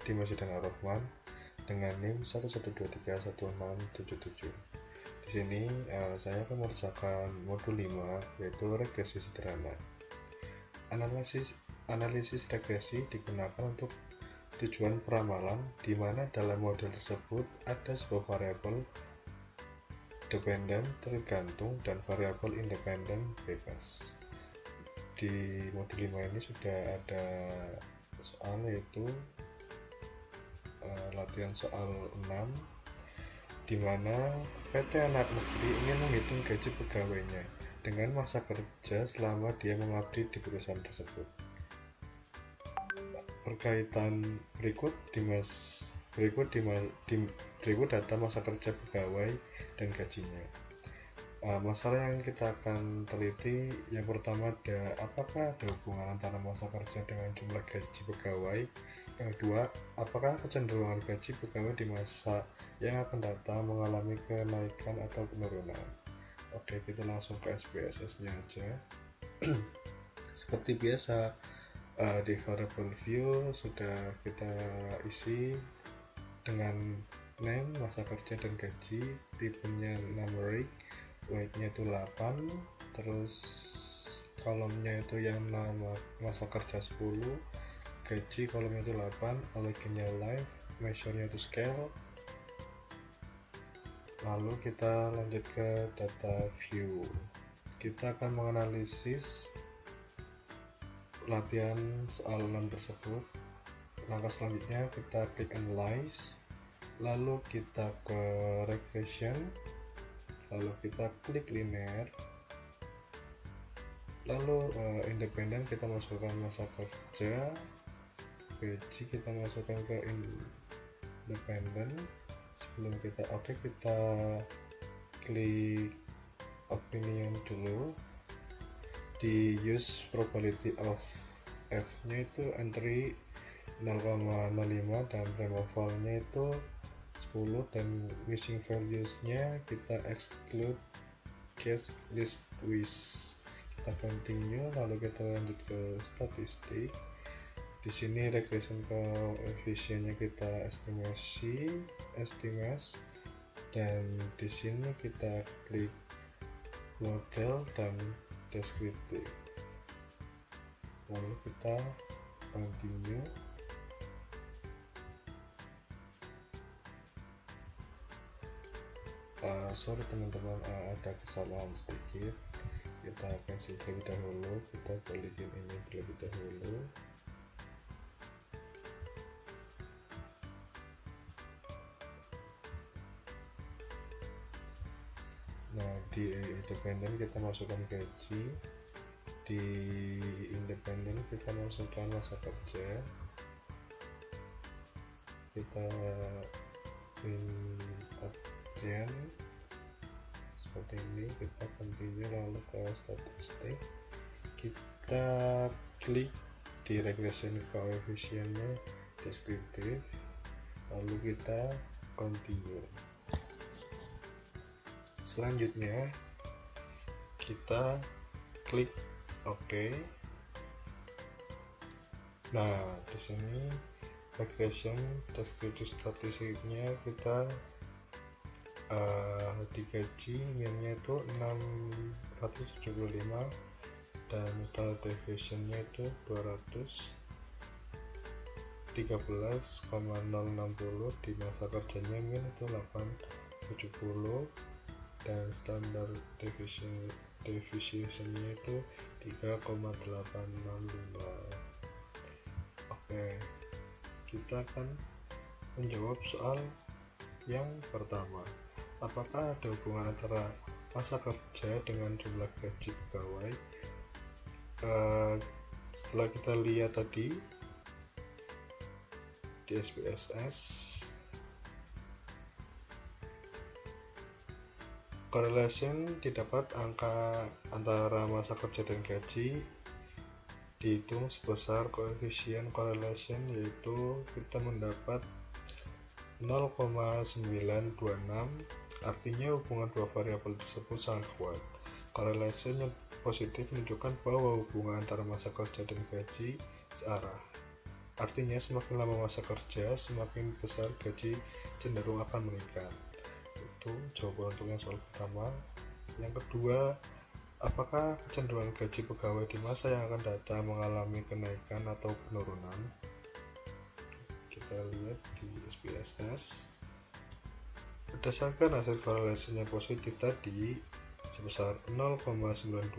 di Masjid Ar-Rahman dengan NIM 1123167. Di sini saya akan mengerjakan modul 5, yaitu regresi sederhana. Analisis regresi digunakan untuk tujuan peramalan, di mana dalam model tersebut ada sebuah variabel dependen tergantung dan variabel independen bebas. Di modul 5 ini sudah ada soal, yaitu latihan soal 6, di mana PT Anak Negeri ingin menghitung gaji pegawainya dengan masa kerja selama dia mengabdi di perusahaan tersebut. Berkaitan berikut data masa kerja pegawai dan gajinya. Masalah yang kita akan teliti, yang pertama ada apakah ada hubungan antara masa kerja dengan jumlah gaji pegawai. Yang kedua, apakah kecenderungan gaji pegawai di masa yang akan datang mengalami kenaikan atau penurunan. Oke, kita langsung ke SPSS nya aja. Seperti biasa, di variable view sudah kita isi dengan name, masa kerja dan gaji, tipenya numeric, weight-nya itu 8, terus kolomnya itu yang nama masa kerja 10, gaji kolomnya itu 8, allegennya live, measure-nya itu scale. Lalu kita lanjut ke data view. Kita akan menganalisis latihan soal 6 tersebut. Langkah selanjutnya kita klik analyze, lalu kita ke regression, lalu kita klik linear, lalu independen kita masukkan masa kerja, gaji kita masukkan ke independen. Sebelum kita kita klik opinion dulu. Di use probability of F nya itu entry 0,05 dan removal nya itu 10, dan missing values nya kita exclude case list with. Kita continue, lalu kita lanjut ke statistik. Di sini regression koefisiennya kita estimate, dan di sini kita klik model dan deskriptif, lalu kita continue. Sorry teman-teman, ada kesalahan sedikit, kita cancel terlebih dahulu, kita balikin ini terlebih dahulu. Nah, di independen kita masukkan gaji, di independen kita masukkan masa kerja, kita objek seperti ini, kita continue, lalu ke statistik, kita klik di regression koefisiennya deskriptif, lalu kita continue. Selanjutnya kita klik OK. Nah, di sini regression deskriptif statistiknya kita digaji minnya itu 675 dan standard deviation-nya itu 213,060, di masa kerjanya min itu 870 dan standard deviation-nya itu 3,865. Oke, kita akan menjawab soal yang pertama. Apakah ada hubungan antara masa kerja dengan jumlah gaji pegawai? Setelah kita lihat tadi di SPSS, correlation didapat angka antara masa kerja dan gaji dihitung sebesar koefisien correlation, yaitu kita mendapat 0,926. Artinya hubungan dua variabel tersebut sangat kuat. Correlation yang positif menunjukkan bahwa hubungan antara masa kerja dan gaji searah. Artinya semakin lama masa kerja, semakin besar gaji cenderung akan meningkat. Itu jawaban untuk yang soal pertama. Yang kedua, apakah kecenderungan gaji pegawai di masa yang akan datang mengalami kenaikan atau penurunan? Kita lihat di SPSS. Berdasarkan hasil korelasinya positif tadi sebesar 0,926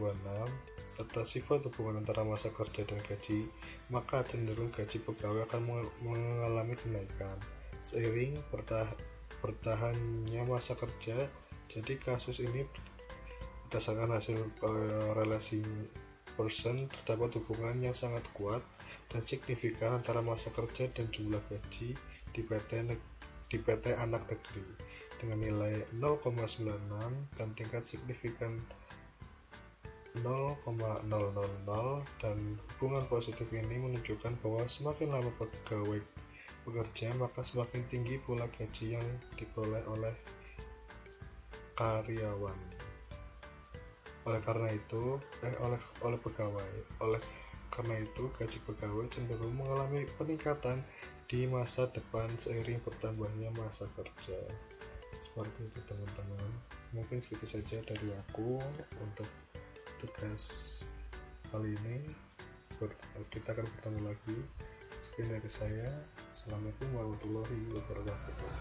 serta sifat hubungan antara masa kerja dan gaji, maka cenderung gaji pegawai akan mengalami kenaikan seiring bertahannya masa kerja. Jadi kasus ini berdasarkan hasil korelasi Pearson, terdapat hubungan yang sangat kuat dan signifikan antara masa kerja dan jumlah gaji di PT anak negeri dengan nilai 0,96 dan tingkat signifikan 0,000, dan hubungan positif ini menunjukkan bahwa semakin lama pegawai bekerja maka semakin tinggi pula gaji yang diperoleh oleh karyawan. Oleh karena itu gaji pegawai cenderung mengalami peningkatan di masa depan seiring bertambahnya masa kerja. Seperti itu teman-teman, mungkin segitu saja dari aku untuk tugas kali ini. Kita akan bertemu lagi. Sekian dari saya. Assalamualaikum warahmatullahi wabarakatuh.